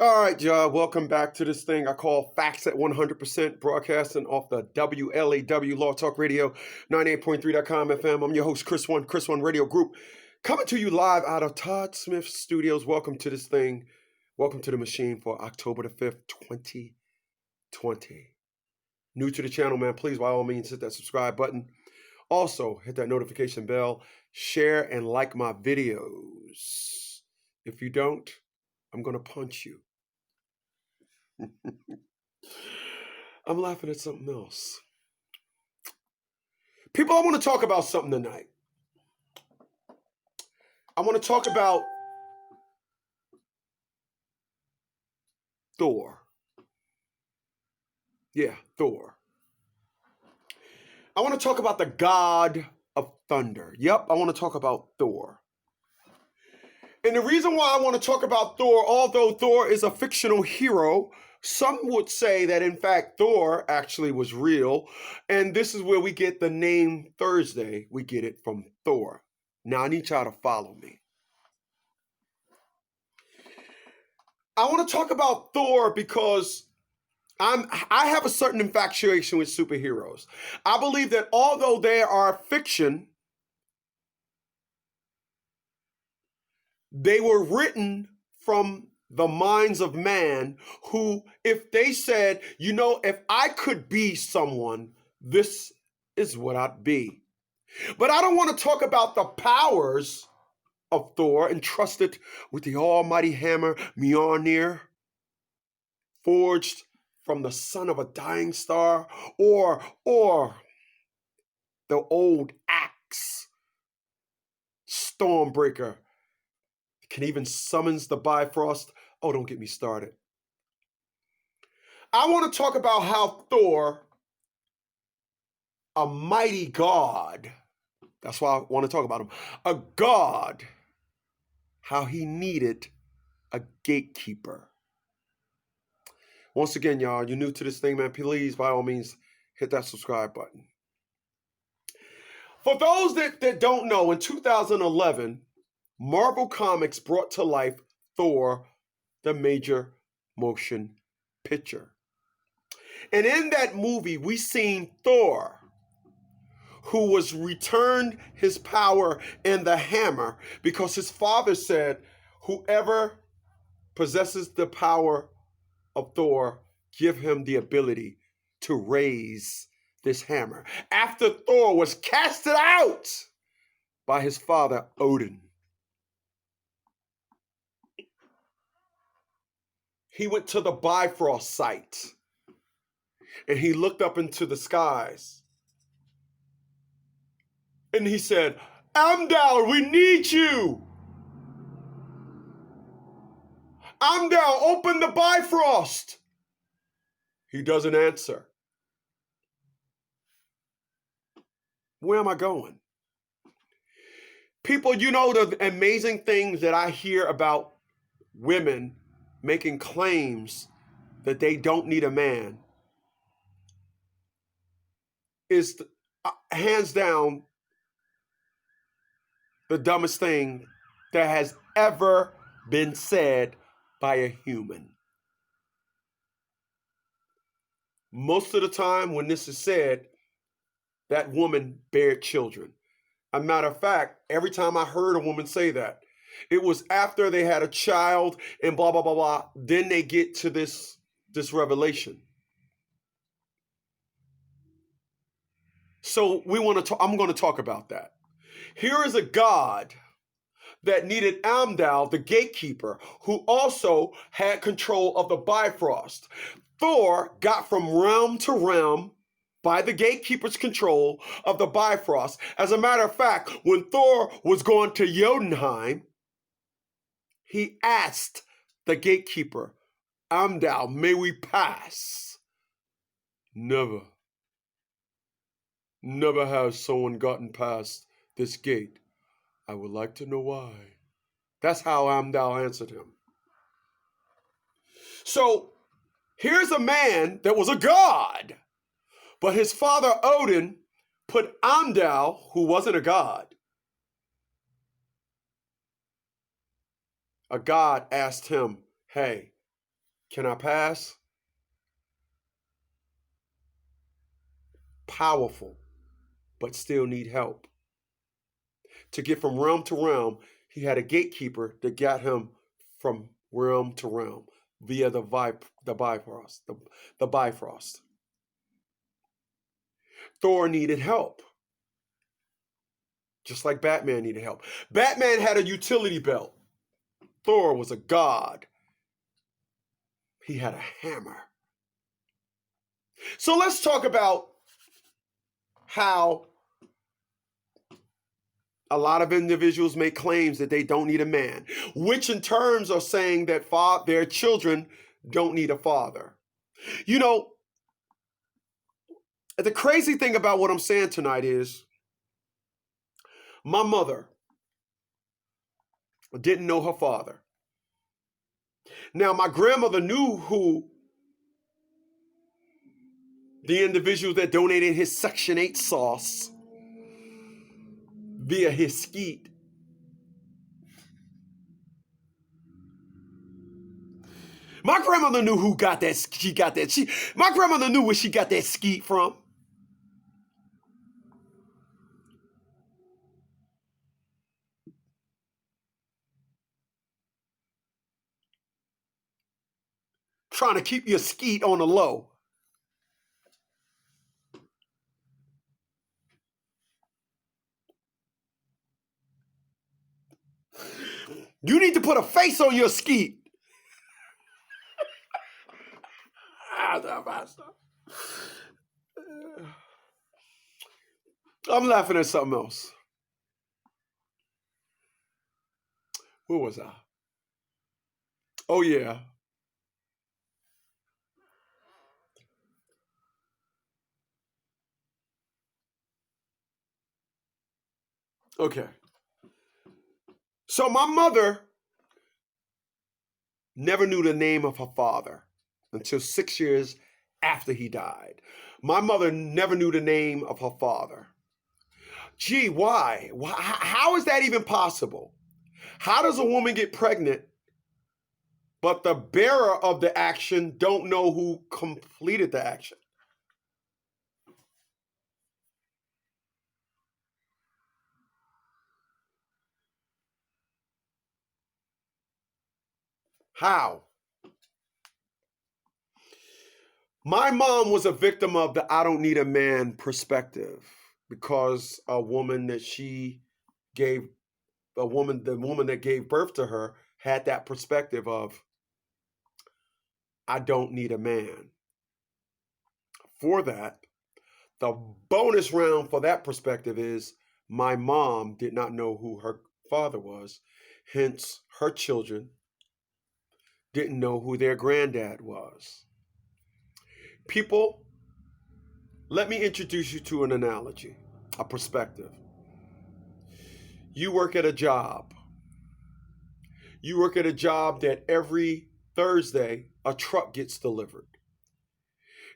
All right, y'all. Welcome back to this thing I call Facts at 100%, broadcasting off the WLAW Law Talk Radio, 98.3.com FM. I'm your host, Chris One Radio Group, coming to you live out of Todd Smith Studios. Welcome to this thing. Welcome to the machine for October the 5th, 2020. New to the channel, man, please, by all means, hit that subscribe button. Also, hit that notification bell, share, and like my videos. If you don't, I'm going to punch you. I'm laughing at something else. People, I want to talk about something tonight. I want to talk about Thor. Yeah, Thor. I want to talk about the god of thunder. Yep, I want to talk about Thor. And the reason why I want to talk about Thor, although Thor is a fictional hero, some would say that, in fact, Thor actually was real. And this is where we get the name Thursday. We get it from Thor. Now, I need y'all to follow me. I want to talk about Thor because I have a certain infatuation with superheroes. I believe that although they are fiction, they were written from the minds of man who, if they said, you know, if I could be someone, this is what I'd be. But I don't want to talk about the powers of Thor entrusted with the almighty hammer Mjolnir, forged from the son of a dying star, or the old axe, Stormbreaker, can even summons the Bifrost. Oh, don't get me started. I want to talk about how Thor, a mighty god, that's why I want to talk about him, a god, how he needed a gatekeeper. Once again, y'all, you're new to this thing, man, please, by all means, hit that subscribe button. For those that don't know, in 2011, Marvel Comics brought to life Thor, the major motion picture. And in that movie, we seen Thor, who was returned his power and the hammer because his father said, whoever possesses the power of Thor, give him the ability to raise this hammer. After Thor was casted out by his father, Odin, he went to the Bifrost site and he looked up into the skies and he said, Amdal, we need you. Amdal, open the Bifrost. He doesn't answer. Where am I going? People, you know the amazing things that I hear about women making claims that they don't need a man is hands down the dumbest thing that has ever been said by a human. Most of the time when this is said, that woman bared children. As a matter of fact, every time I heard a woman say that, it was after they had a child and blah, blah, blah, blah. Then they get to this revelation. So I'm going to talk about that. Here is a God that needed Amdal, the gatekeeper, who also had control of the Bifrost. Thor got from realm to realm by the gatekeeper's control of the Bifrost. As a matter of fact, when Thor was going to Jotunheim, he asked the gatekeeper, Amdal, may we pass? Never. Never has someone gotten past this gate. I would like to know why. That's how Amdal answered him. So here's a man that was a god, but his father Odin put Amdal, who wasn't a god. A god asked him, hey, Can I pass? Powerful, but still need help. To get from realm to realm, he had a gatekeeper that got him from realm to realm via the Bifrost. The Bifrost. Thor needed help, just like Batman needed help. Batman had a utility belt. Thor was a god. He had a hammer. So let's talk about how a lot of individuals make claims that they don't need a man, which in terms are saying that their children don't need a father. You know, the crazy thing about what I'm saying tonight is my mother didn't know her father. Now, my grandmother knew who the individual that donated his Section 8 sauce via his skeet. My grandmother knew who got that. My grandmother knew where she got that skeet from. Trying to keep your skeet on the low. You need to put a face on your skeet. I'm laughing at something else. Where was I? Oh, yeah. Okay. So my mother never knew the name of her father until 6 years after he died. My mother never knew the name of her father. Gee, why? How is that even possible? How does a woman get pregnant, but the bearer of the action don't know who completed the action? How? My mom was a victim of the I don't need a man perspective because a woman that she gave, the woman that gave birth to her had that perspective of I don't need a man. For that, the bonus round for that perspective is my mom did not know who her father was. Hence, her children didn't know who their granddad was. People, let me introduce you to an analogy, a perspective. You work at a job. You work at a job that every Thursday a truck gets delivered.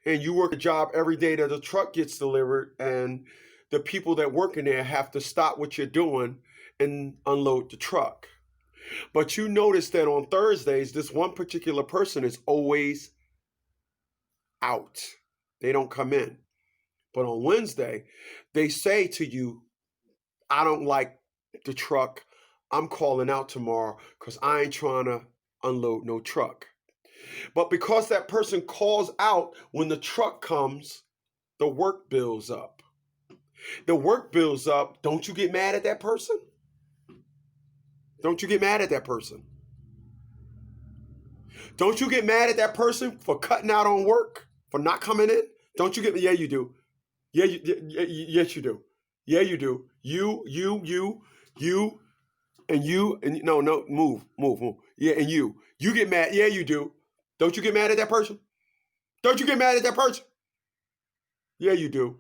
And you work a job every day that a truck gets delivered, and the people that work in there have to stop what you're doing and unload the truck. But you notice that on Thursdays, this one particular person is always out. They don't come in. But on Wednesday, they say to you, I don't like the truck. I'm calling out tomorrow because I ain't trying to unload no truck. But because that person calls out when the truck comes, the work builds up. The work builds up. Don't you get mad at that person? Don't you get mad at that person? Don't you get mad at that person for cutting out on work, for not coming in? Don't you get, yeah, you do. Yeah, yes, you do. Yeah, you do. You, and no, move. Yeah, and you get mad. Yeah, you do. Don't you get mad at that person? Don't you get mad at that person? Yeah, you do.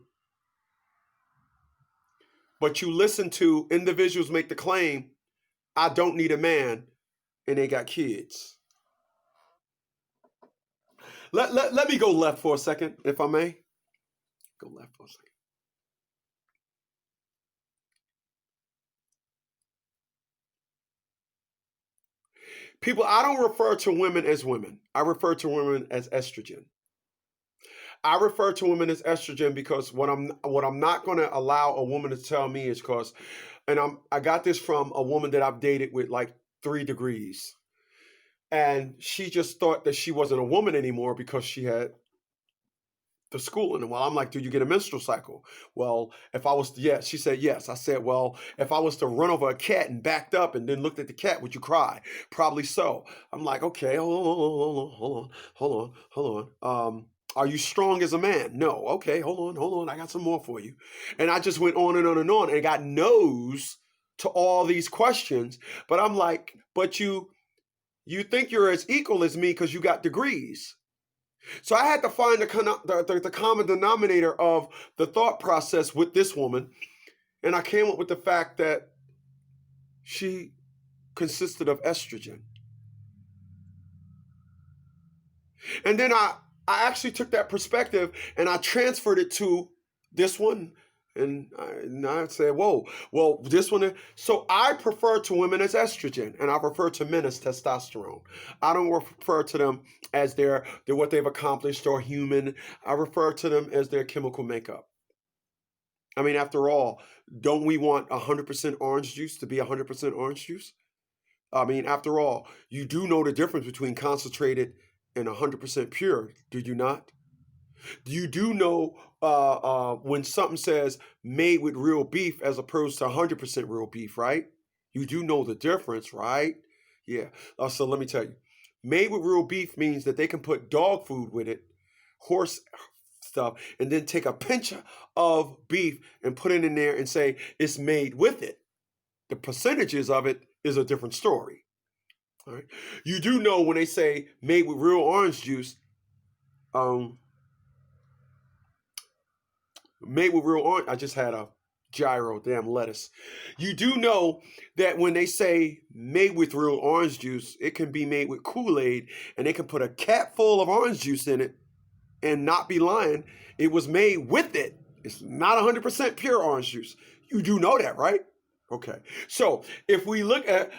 But you listen to individuals make the claim, I don't need a man, and they got kids. Let me go left for a second, if I may. Go left for a second. People, I don't refer to women as women. I refer to women as estrogen. I refer to women as estrogen because what I'm not going to allow a woman to tell me is because, and I got this from a woman that I've dated with like 3 degrees, and she just thought that she wasn't a woman anymore because she had the schooling. And well, I'm like, do you get a menstrual cycle? Well, if I was to, yes, she said yes. I said, well, if I was to run over a cat and backed up and then looked at the cat, would you cry? Probably so. I'm like, okay, hold on. Are you strong as a man? No. Okay, hold on. I got some more for you. And I just went on and on and on and got no's to all these questions. But I'm like, but you think you're as equal as me because you got degrees. So I had to find the common denominator of the thought process with this woman, and I came up with the fact that she consisted of estrogen. And then I actually took that perspective and I transferred it to this one. And I said, whoa, well, this one. So I prefer to women as estrogen, and I refer to men as testosterone. I don't refer to them as their what they've accomplished or human. I refer to them as their chemical makeup. I mean, after all, don't we want 100% orange juice to be 100% orange juice? I mean, after all, you do know the difference between concentrated and 100% pure, do you not? You do know when something says made with real beef as opposed to 100% real beef, right? You do know the difference, right? Yeah. So let me tell you, made with real beef means that they can put dog food with it, horse stuff, and then take a pinch of beef and put it in there and say it's made with it. The percentages of it is a different story. All right. You do know when they say made with real orange juice, made with real orange. I just had a gyro, damn lettuce. You do know that when they say made with real orange juice, it can be made with Kool-Aid, and they can put a cap full of orange juice in it and not be lying. It was made with it. It's not 100% pure orange juice. You do know that, right? Okay. So if we look at,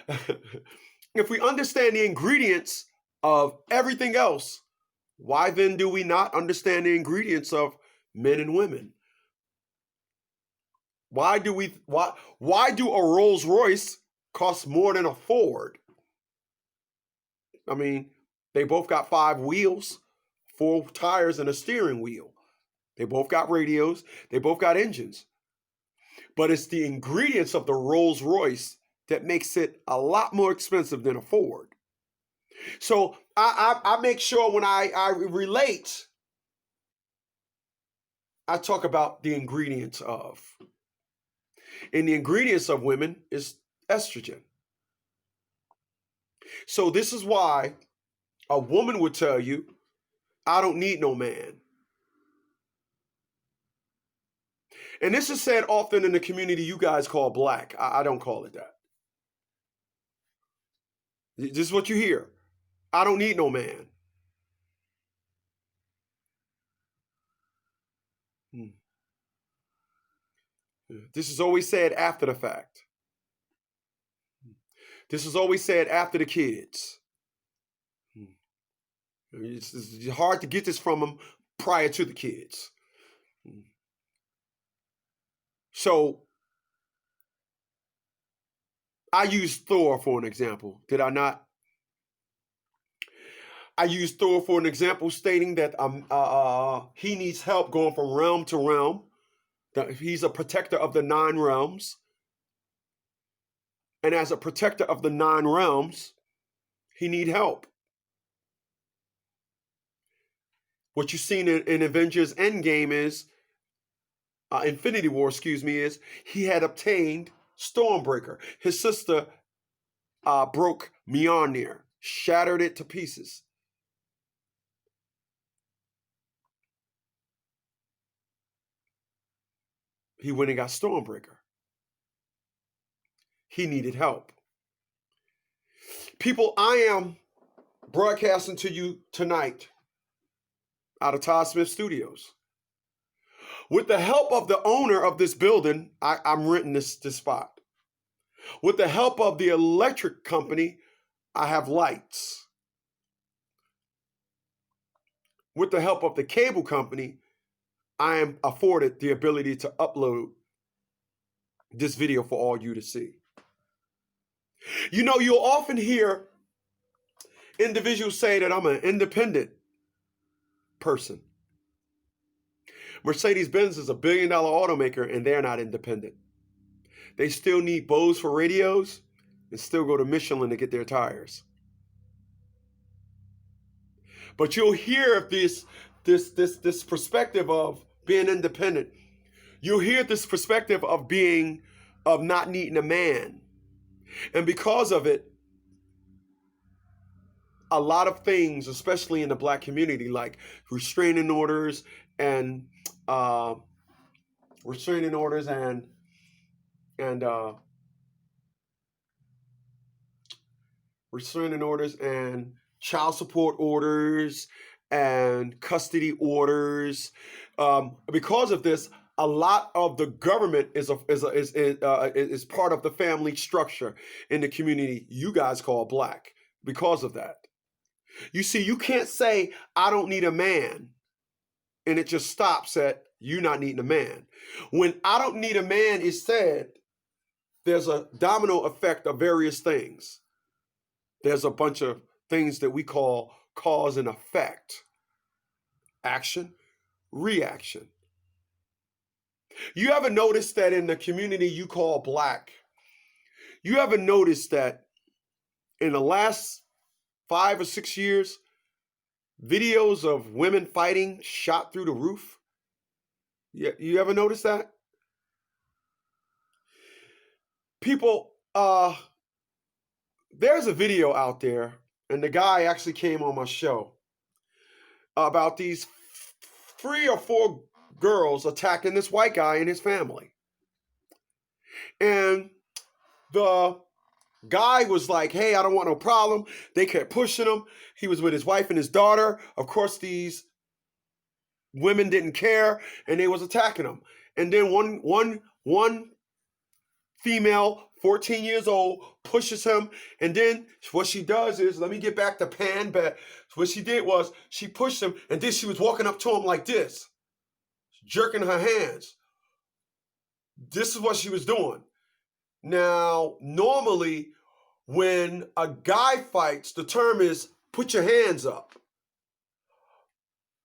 if we understand the ingredients of everything else, why then do we not understand the ingredients of men and women? Why do a Rolls Royce cost more than a Ford? I mean, they both got 5 wheels, 4 tires, and a steering wheel. They both got radios. They both got engines. But it's the ingredients of the Rolls Royce that makes it a lot more expensive than a Ford. So I make sure when I relate, I talk about the ingredients of. And the ingredients of women is estrogen. So this is why a woman would tell you, I don't need no man. And this is said often in the community you guys call black. I don't call it that. This is what you hear. I don't need no man. This is always said after the fact. This is always said after the kids. It's hard to get this from them prior to the kids. So I used Thor for an example. Did I not? I used Thor for an example stating that he needs help going from realm to realm. He's a protector of the 9 realms. And as a protector of the 9 realms, he need help. What you've seen in Avengers Endgame is, Infinity War, is he had obtained Stormbreaker. His sister broke Mjolnir, shattered it to pieces. He went and got Stormbreaker. He needed help. People, I am broadcasting to you tonight out of Todd Smith Studios. With the help of the owner of this building, I'm renting this spot. With the help of the electric company, I have lights. With the help of the cable company, I am afforded the ability to upload this video for all you to see. You know, you'll often hear individuals say that I'm an independent person. Mercedes-Benz is a $1 billion automaker and they're not independent. They still need Bose for radios and still go to Michelin to get their tires. But you'll hear this perspective of being independent. You'll hear this perspective of not needing a man. And because of it, a lot of things, especially in the Black community, like restraining orders and child support orders and custody orders. Because of this, a lot of the government is part of the family structure in the community you guys call Black. Because of that, you see, you can't say I don't need a man, and it just stops at you not needing a man. When I don't need a man is said, there's a domino effect of various things. There's a bunch of things that we call cause and effect. Action, reaction. You ever notice that in the community you call Black, you ever notice that in the last 5 or 6 years, videos of women fighting shot through the roof? You ever notice that? People, there's a video out there, and the guy actually came on my show about these 3 or 4 girls attacking this white guy and his family. And the guy was like, hey, I don't want no problem. They kept pushing him. He was with his wife and his daughter. Of course, these women didn't care, and they was attacking him. And then one female, 14 years old, pushes him, and then what she does is, let me get back to Pan, but what she did was she pushed him, and then she was walking up to him like this, jerking her hands. This is what she was doing. Now, normally, when a guy fights, the term is put your hands up.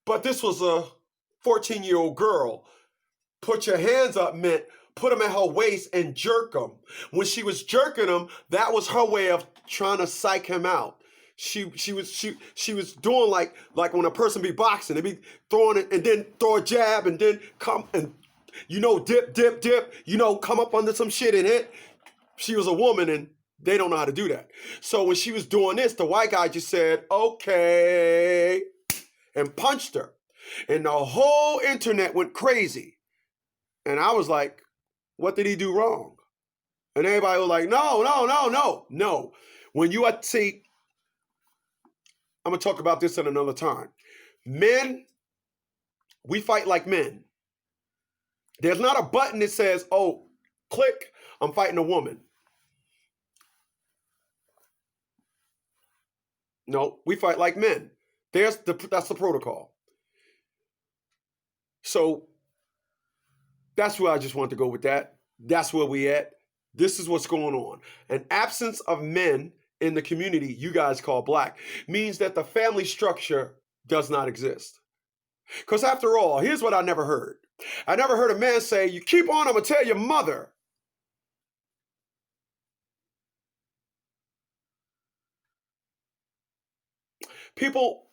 But this was a 14-year-old girl. Put your hands up meant put them at her waist and jerk them. When she was jerking them, that was her way of trying to psych him out. She was doing like when a person be boxing, they be throwing it and then throw a jab and then come and dip, come up under some shit and hit. She was a woman and they don't know how to do that. So when she was doing this, the white guy just said, okay, and punched her. And the whole internet went crazy. And I was like, what did he do wrong? And everybody was like, no. When you see, I'm going to talk about this at another time. Men, we fight like men. There's not a button that says, oh, click, I'm fighting a woman. No, we fight like men. That's the protocol. So that's where I just want to go with that. That's where we at. This is what's going on. An absence of men in the community you guys call Black means that the family structure does not exist. Because after all, here's what I never heard. I never heard a man say, you keep on, I'm going to tell your mother. People,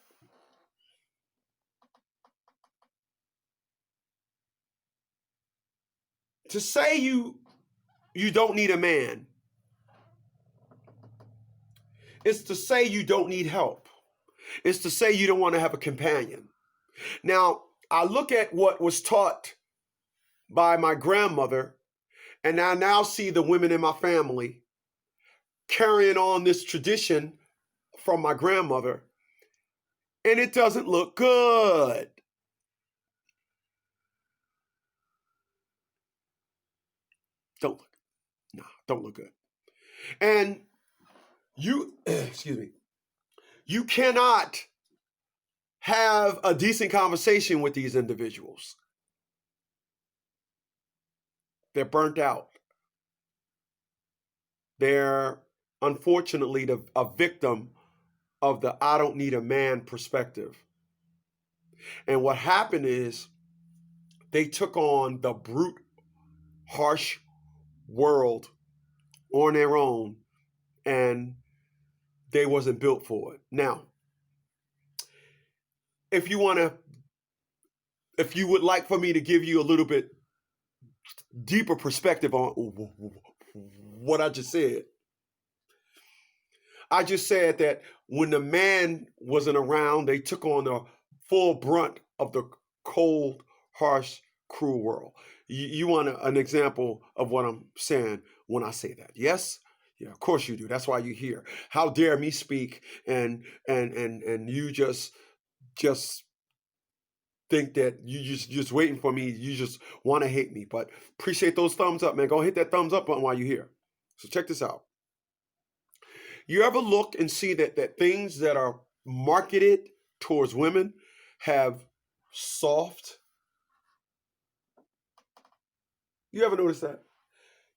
to say you don't need a man is to say you don't need help. It's to say you don't want to have a companion. Now, I look at what was taught by my grandmother, and I now see the women in my family carrying on this tradition from my grandmother, and it doesn't look good. Don't look good. And You, excuse me, you cannot have a decent conversation with these individuals. They're burnt out. They're unfortunately a victim of the I don't need a man perspective. And what happened is they took on the brute, harsh world on their own, and they wasn't built for it. Now, if you want to, if you would like for me to give you a little bit deeper perspective on what I just said, I just said that when the man wasn't around, they took on the full brunt of the cold, harsh, cruel world. You want an example of what I'm saying when I say that? Yes? Yeah, of course you do. That's why you're here. How dare me speak and you just think that you just waiting for me. You just want to hate me. But appreciate those thumbs up, man. Go hit that thumbs up button while you're here. So check this out. You ever look and see that things that are marketed towards women have soft? You ever notice that?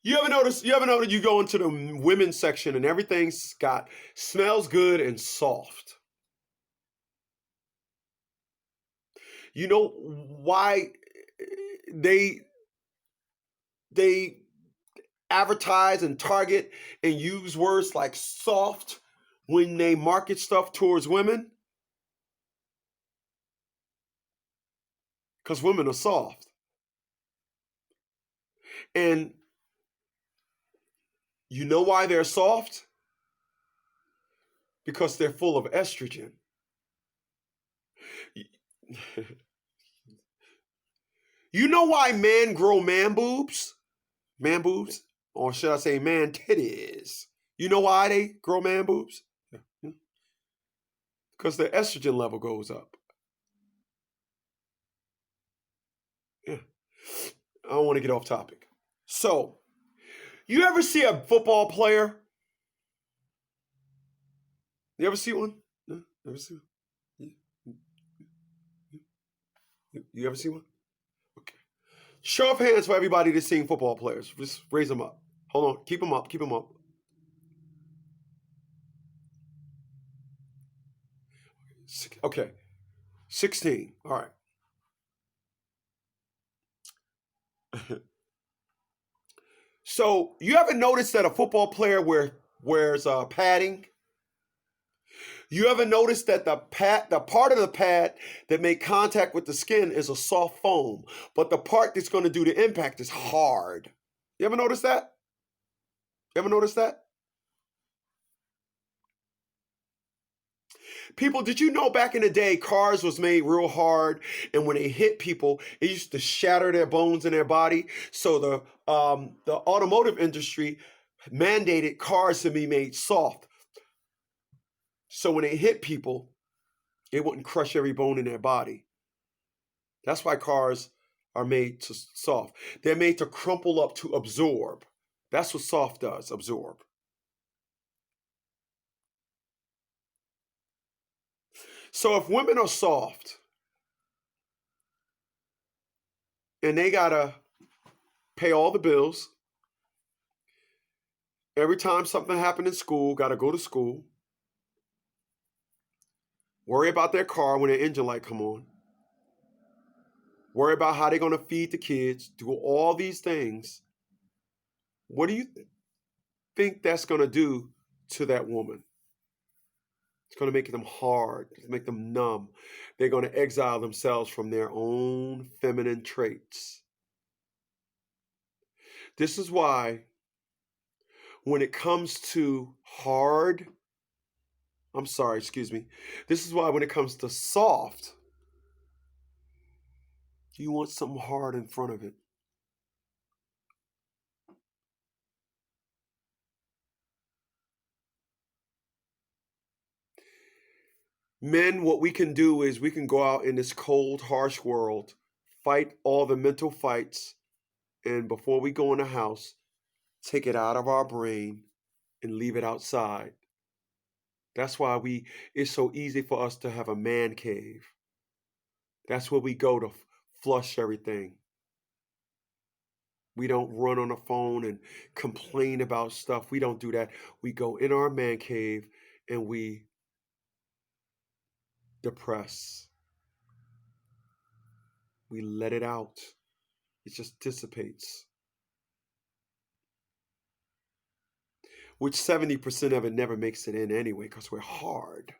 You ever notice you go into the women's section and everything's got smells good and soft? You know why they advertise and target and use words like soft when they market stuff towards women? Because women are soft. And you know why they're soft? Because they're full of estrogen. You know why men grow man boobs? Man boobs? Or should I say man titties? You know why they grow man boobs? Because their estrogen level goes up. Yeah. I don't want to get off topic. So, you ever see a football player? You ever see one? No? Ever see one? You ever see one? Okay. Show of hands for everybody that's seen football players. Just raise them up. Hold on. Keep them up. Keep them up. Okay. 16. All right. So, you ever notice that a football player wears padding? You ever notice that the part of the pad that make contact with the skin is a soft foam, but the part that's going to do the impact is hard? You ever notice that? You ever notice that? People, did you know back in the day cars was made real hard, and when they hit people, it used to shatter their bones in their body? So the automotive industry mandated cars to be made soft. So when they hit people, it wouldn't crush every bone in their body. That's why cars are made to soft. They're made to crumple up to absorb. That's what soft does, absorb. So if women are soft and they gotta pay all the bills, every time something happened in school, gotta go to school, worry about their car when their engine light come on, worry about how they're gonna feed the kids, do all these things, what do you think that's gonna do to that woman? It's going to make them hard, make them numb. They're going to exile themselves from their own feminine traits. This is why when it comes to hard, this is why when it comes to soft, you want something hard in front of it. Men, what we can do is we can go out in this cold, harsh world, fight all the mental fights, and before we go in the house, take it out of our brain and leave it outside That's why it's so easy for us to have a man cave. That's where we go to flush everything. We don't run on the phone and complain about stuff. We don't do that. We go in our man cave and we depress. We let it out. It just dissipates. Which 70% of it never makes it in anyway because we're hard.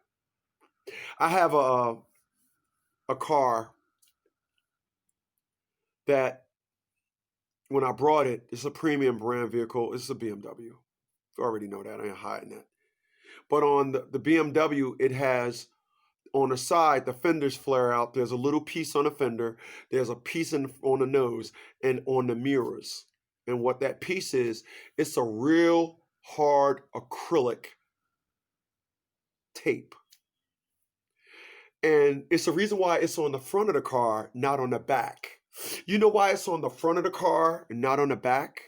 I have a car that when I brought it, it's a premium brand vehicle. It's a BMW. You already know that. I ain't hiding that. But on the BMW, it has on the side, the fenders flare out. There's a little piece on the fender. There's a piece on the nose and on the mirrors. And what that piece is, it's a real hard acrylic tape. And it's the reason why it's on the front of the car, not on the back. You know why it's on the front of the car and not on the back?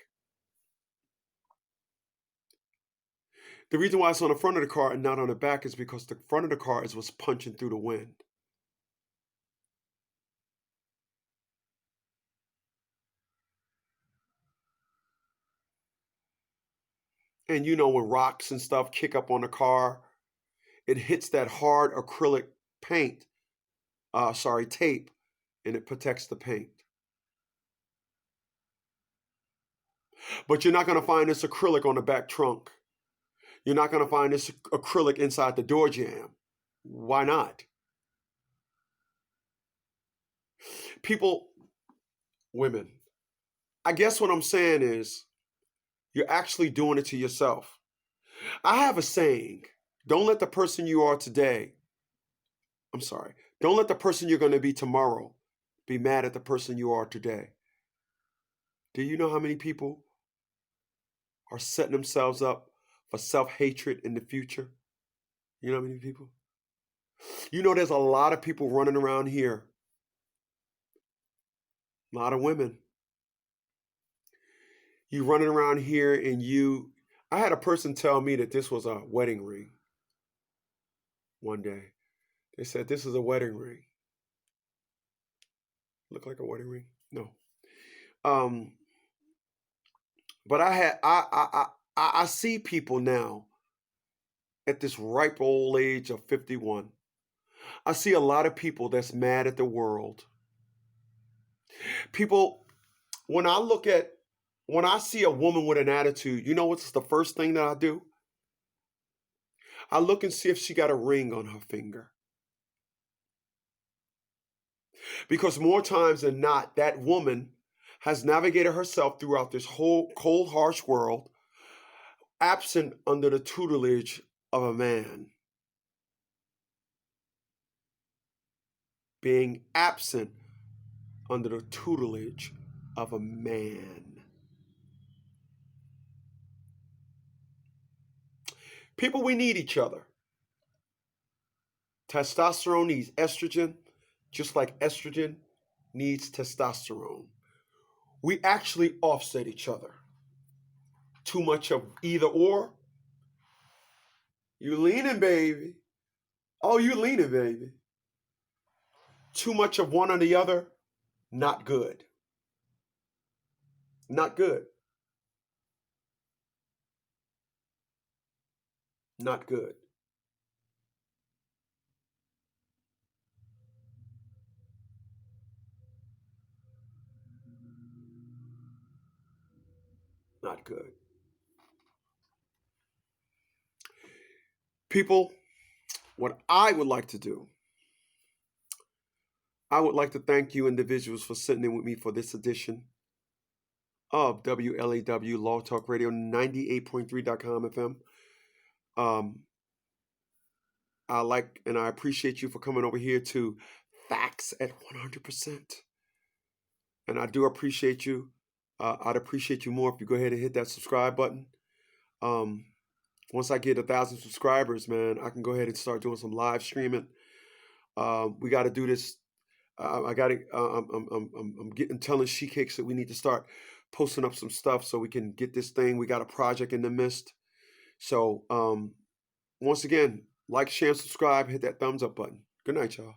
The reason why it's on the front of the car and not on the back is because the front of the car is what's punching through the wind. And you know when rocks and stuff kick up on the car, it hits that hard acrylic tape, and it protects the paint. But you're not going to find this acrylic on the back trunk. You're not going to find this acrylic inside the door jamb. Why not? People, women, I guess what I'm saying is you're actually doing it to yourself. I have a saying, don't let the person you are today, don't let the person you're going to be tomorrow be mad at the person you are today. Do you know how many people are setting themselves up for self-hatred in the future? You know how many people? You know there's a lot of people running around here. A lot of women. You running around here and I had a person tell me that this was a wedding ring one day. They said, this is a wedding ring. Look like a wedding ring? No. But I see people now at this ripe old age of 51. I see a lot of people that's mad at the world. People, when I see a woman with an attitude, you know what's the first thing that I do? I look and see if she got a ring on her finger. Because more times than not, that woman has navigated herself throughout this whole cold, harsh world, absent under the tutelage of a man. Being absent under the tutelage of a man. People, we need each other. Testosterone needs estrogen, just like estrogen needs testosterone. We actually offset each other. Too much of either or. You leaning, baby. Oh, you leaning, baby. Too much of one or the other, not good. Not good. Not good. Not good. People, what I would like to do, I would like to thank you individuals for sitting in with me for this edition of WLAW Law Talk Radio 98.3.com FM. I like and I appreciate you for coming over here to Facts at 100%. And I do appreciate you. I'd appreciate you more if you go ahead and hit that subscribe button. Once I get 1,000 subscribers, man, I can go ahead and start doing some live streaming. We got to do this. I'm telling She Cakes that we need to start posting up some stuff so we can get this thing. We got a project in the midst. So once again, Like, share, and subscribe. Hit that thumbs up button. Good night, y'all.